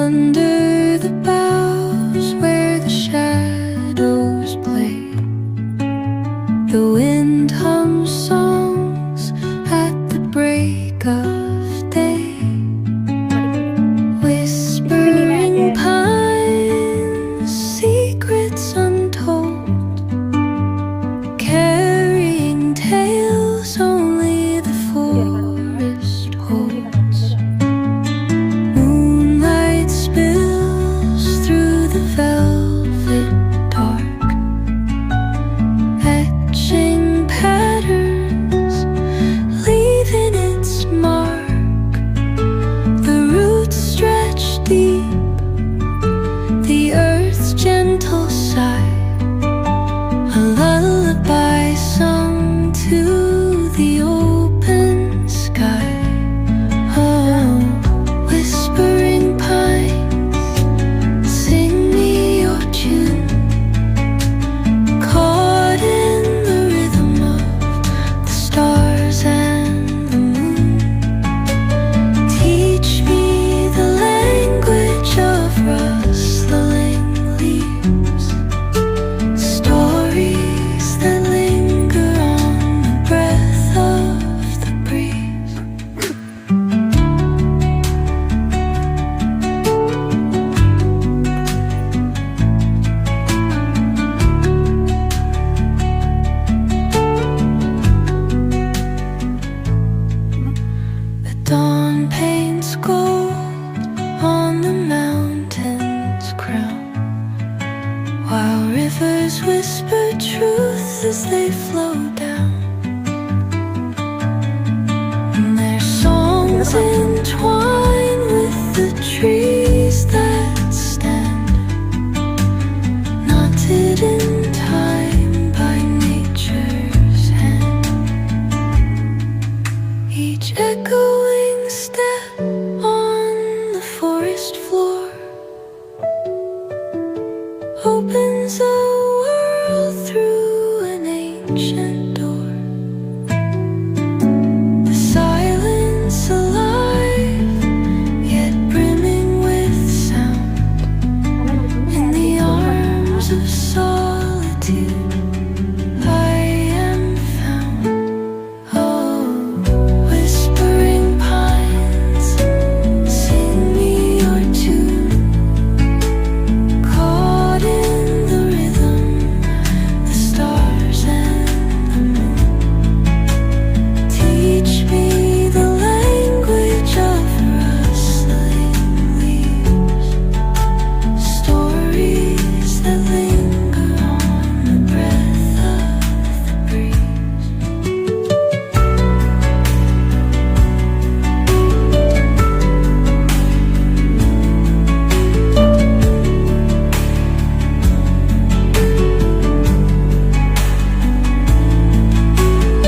Under the boughs where the shadows play, the wind hums songs at the break of day. Whispering pines, secrets untold, carrying tales only the forest holds. Moonlight spills through the velvet dark, etching patterns, leaving its mark. The roots stretch deep, the earth's gentle sigh, a lullaby sung to the open sky. Oh, whispering pines, sing me your tune, caught in the rhythm of the stars and the moon. Teach me the language of rustling leaves, stories that linger on the breath of the breeze. The dawn paints gold on the mountain's crown, while rivers whisper truth as they flow down. And their songs entwine with the trees that stand, knotted in time by nature's hand. Each echoing step on the forest floor